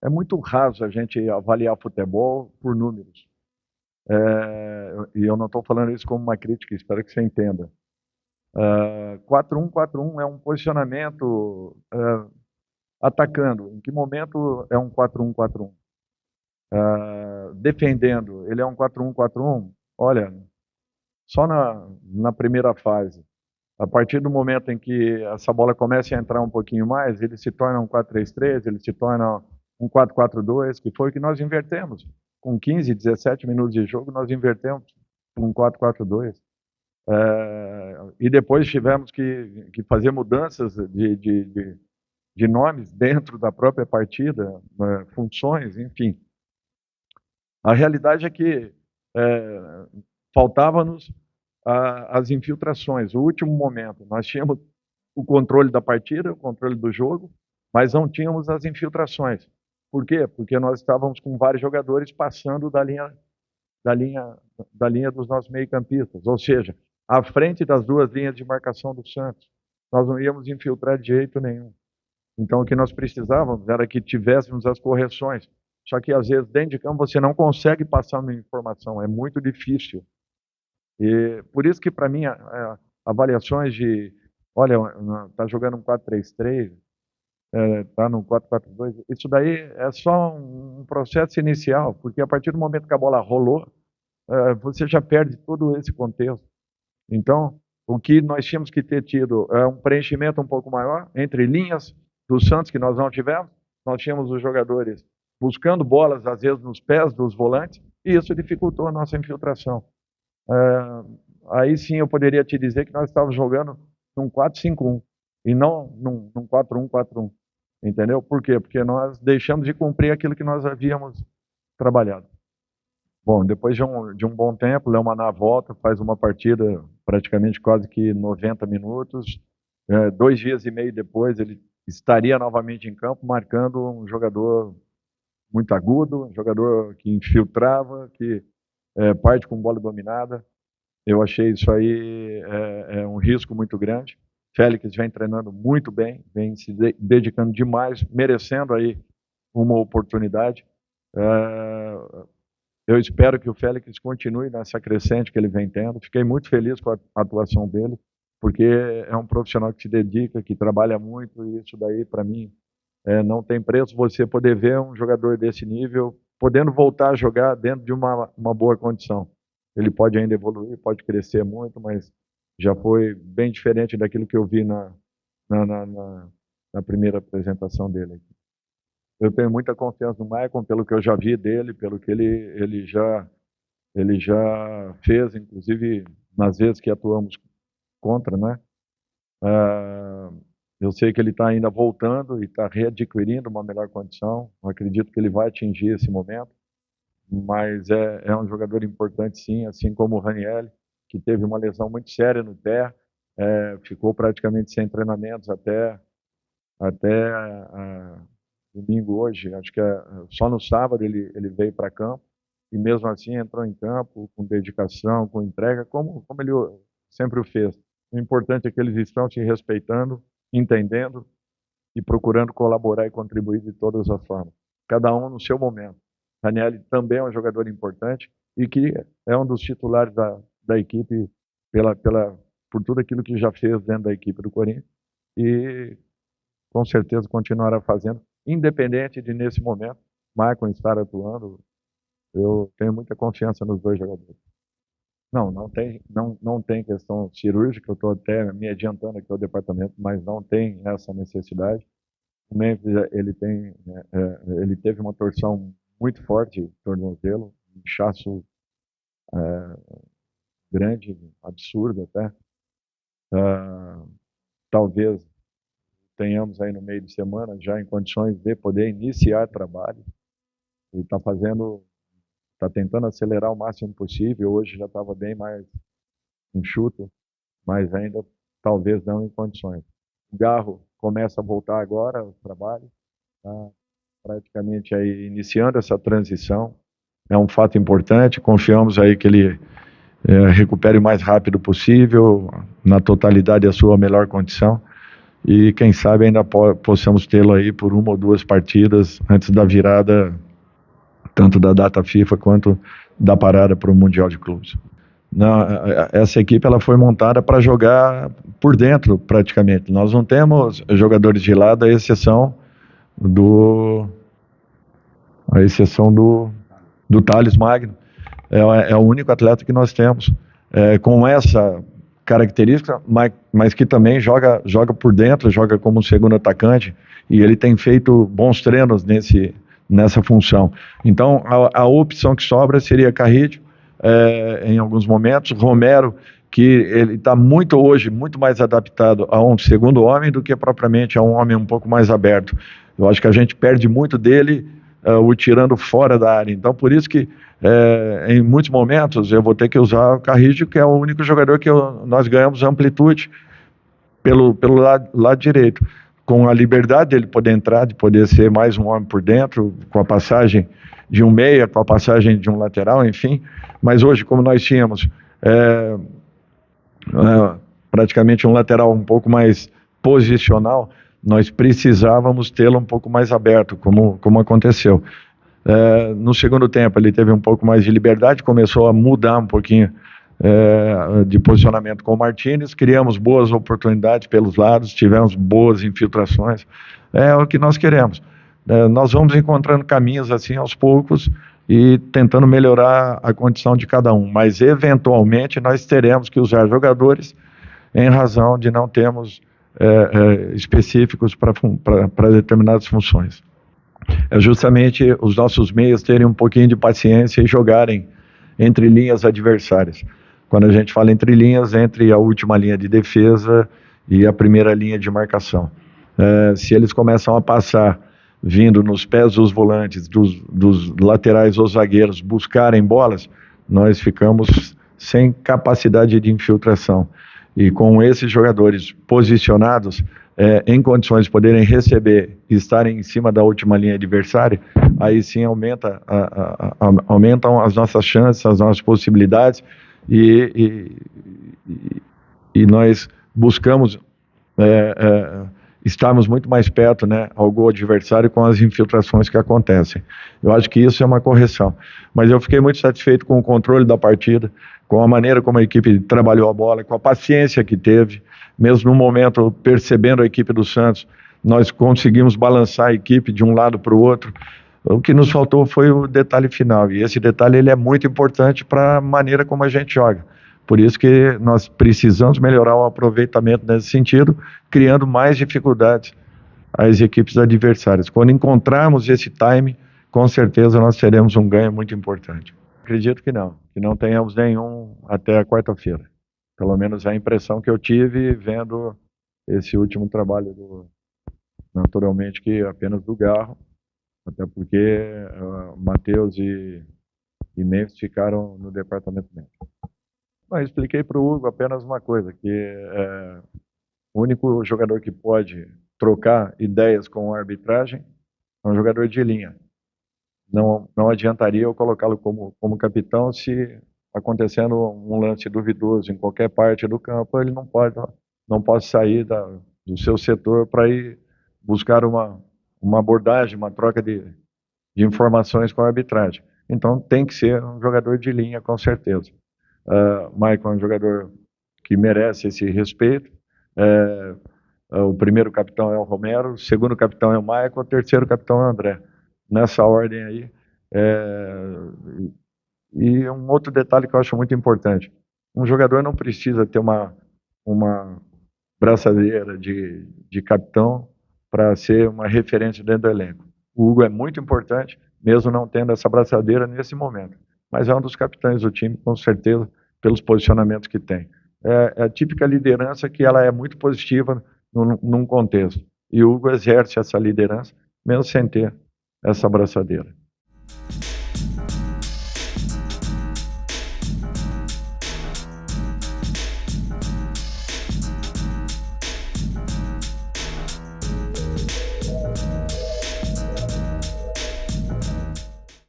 é muito raso a gente avaliar futebol por números. E eu não estou falando isso como uma crítica, espero que você entenda. 4-1-4-1 é um posicionamento atacando. Em que momento é um 4-1-4-1? Defendendo, ele é um 4-1-4-1? Olha, só na primeira fase. A partir do momento em que essa bola começa a entrar um pouquinho mais, ele se torna um 4-3-3, ele se torna um 4-4-2, que foi o que nós invertemos. Com 15, 17 minutos de jogo, nós invertemos para um 4-4-2. E depois tivemos que fazer mudanças de nomes dentro da própria partida, funções, enfim. A realidade é que faltava-nos as infiltrações. O último momento, nós tínhamos o controle da partida, o controle do jogo, mas não tínhamos as infiltrações. Por quê? Porque nós estávamos com vários jogadores passando da linha dos nossos meio-campistas, ou seja, à frente das duas linhas de marcação do Santos. Nós não íamos infiltrar de jeito nenhum. Então, o que nós precisávamos era que tivéssemos as correções. Só que, às vezes, dentro de campo, você não consegue passar uma informação, é muito difícil. E por isso que, para mim, avaliações de, olha, está jogando um 4-3-3, está no 4-4-2, isso daí é só um processo inicial, porque a partir do momento que a bola rolou, você já perde todo esse contexto. Então, o que nós tínhamos que ter tido é um preenchimento um pouco maior entre linhas do Santos, que nós não tivemos. Nós tínhamos os jogadores buscando bolas, às vezes, nos pés dos volantes, e isso dificultou a nossa infiltração. Aí sim eu poderia te dizer que nós estávamos jogando num 4-5-1 e não num 4-1-4-1, entendeu? Por quê? Porque nós deixamos de cumprir aquilo que nós havíamos trabalhado. Bom, depois de um bom tempo, Léo Maná volta, faz uma partida praticamente quase que 90 minutos. 2 dias e meio depois ele estaria novamente em campo, marcando um jogador muito agudo, um jogador que infiltrava, que parte com bola dominada. Eu achei isso aí um risco muito grande. Félix vem treinando muito bem, vem se dedicando demais, merecendo aí uma oportunidade. Eu espero que o Félix continue nessa crescente que ele vem tendo. Fiquei muito feliz com a atuação dele, porque é um profissional que se dedica, que trabalha muito, e isso daí, para mim, não tem preço você poder ver um jogador desse nível podendo voltar a jogar dentro de uma boa condição. Ele pode ainda evoluir, pode crescer muito, mas já foi bem diferente daquilo que eu vi na primeira apresentação dele. Eu tenho muita confiança no Maicon, pelo que eu já vi dele, pelo que ele já fez, inclusive nas vezes que atuamos contra, né? Eu sei que ele está ainda voltando e está readquirindo uma melhor condição. Eu acredito que ele vai atingir esse momento, mas é um jogador importante, sim, assim como o Raniel, que teve uma lesão muito séria no pé, ficou praticamente sem treinamentos até domingo hoje. Acho que só no sábado ele veio para campo e mesmo assim entrou em campo com dedicação, com entrega, como ele sempre o fez. O importante é que eles estão se respeitando, entendendo e procurando colaborar e contribuir de todas as formas, cada um no seu momento. Raniel também é um jogador importante e que é um dos titulares da equipe por tudo aquilo que já fez dentro da equipe do Corinthians e com certeza continuará fazendo, independente de nesse momento Maicon estar atuando. Eu tenho muita confiança nos dois jogadores. Não tem questão cirúrgica, eu estou até me adiantando aqui ao departamento, mas não tem essa necessidade. O Memphis, ele teve uma torção muito forte no tornozelo, um inchaço grande, absurdo até. Talvez tenhamos aí no meio de semana já em condições de poder iniciar trabalho. Ele está tentando acelerar o máximo possível. Hoje já estava bem mais enxuto, mas ainda talvez não em condições. O Garro começa a voltar agora ao trabalho, está praticamente aí iniciando essa transição. É um fato importante, confiamos aí que ele recupere o mais rápido possível, na totalidade a sua melhor condição. e quem sabe ainda possamos tê-lo aí por uma ou duas partidas antes da virada, tanto da data FIFA quanto da parada para o Mundial de Clubes. Não, essa equipe ela foi montada para jogar por dentro, praticamente. Nós não temos jogadores de lado, à exceção do do Thales Magno. É o único atleta que nós temos com essa característica, mas que também joga por dentro, joga como um segundo atacante, e ele tem feito bons treinos nessa função. Então, a opção que sobra seria Carrillo, em alguns momentos, Romero, que ele está hoje muito mais adaptado a um segundo homem do que propriamente a um homem um pouco mais aberto. Eu acho que a gente perde muito dele o tirando fora da área. Então, por isso que em muitos momentos eu vou ter que usar o Carrillo, que é o único jogador que nós ganhamos amplitude pelo lado direito, com a liberdade dele poder entrar, de poder ser mais um homem por dentro, com a passagem de um meia, com a passagem de um lateral, enfim. Mas hoje, como nós tínhamos praticamente um lateral um pouco mais posicional, nós precisávamos tê-lo um pouco mais aberto, como aconteceu. No segundo tempo ele teve um pouco mais de liberdade, começou a mudar um pouquinho de posicionamento com o Martínez, criamos boas oportunidades pelos lados, tivemos boas infiltrações, é o que nós queremos. Nós vamos encontrando caminhos assim aos poucos e tentando melhorar a condição de cada um, mas eventualmente nós teremos que usar jogadores em razão de não termos específicos para determinadas funções. É justamente os nossos meias terem um pouquinho de paciência e jogarem entre linhas adversárias. Quando a gente fala entre linhas, entre a última linha de defesa e a primeira linha de marcação. Se eles começam a passar vindo nos pés dos volantes, dos laterais ou zagueiros buscarem bolas, nós ficamos sem capacidade de infiltração. E com esses jogadores posicionados, em condições de poderem receber e estarem em cima da última linha adversária, aí sim aumentam as nossas chances, as nossas possibilidades, e nós buscamos estarmos muito mais perto, né, ao gol adversário com as infiltrações que acontecem. Eu acho que isso é uma correção. Mas eu fiquei muito satisfeito com o controle da partida, com a maneira como a equipe trabalhou a bola, com a paciência que teve, mesmo no momento percebendo a equipe do Santos, nós conseguimos balançar a equipe de um lado para o outro. O que nos faltou foi o detalhe final, e esse detalhe ele é muito importante para a maneira como a gente joga. Por isso que nós precisamos melhorar o aproveitamento nesse sentido, criando mais dificuldades às equipes adversárias. Quando encontrarmos esse time, com certeza nós teremos um ganho muito importante. Acredito que não tenhamos nenhum até a quarta-feira. Pelo menos é a impressão que eu tive vendo esse último trabalho naturalmente que apenas do Garro, até porque Matheus e Memphis ficaram no departamento médico. Eu expliquei para o Hugo apenas uma coisa, que o único jogador que pode trocar ideias com a arbitragem é um jogador de linha. Não adiantaria eu colocá-lo como capitão se acontecendo um lance duvidoso em qualquer parte do campo, ele não pode sair do seu setor para ir buscar uma abordagem, uma troca de informações com a arbitragem. Então tem que ser um jogador de linha, com certeza. Maicon é um jogador que merece esse respeito. O primeiro capitão é o Romero, o segundo capitão é o Maicon, o terceiro capitão é o André. Nessa ordem aí. E um outro detalhe que eu acho muito importante: um jogador não precisa ter uma braçadeira de capitão para ser uma referência dentro do elenco. O Hugo é muito importante, mesmo não tendo essa braçadeira nesse momento, mas é um dos capitães do time, com certeza, pelos posicionamentos que tem. É a típica liderança que ela é muito positiva num contexto, e o Hugo exerce essa liderança, mesmo sem ter essa braçadeira.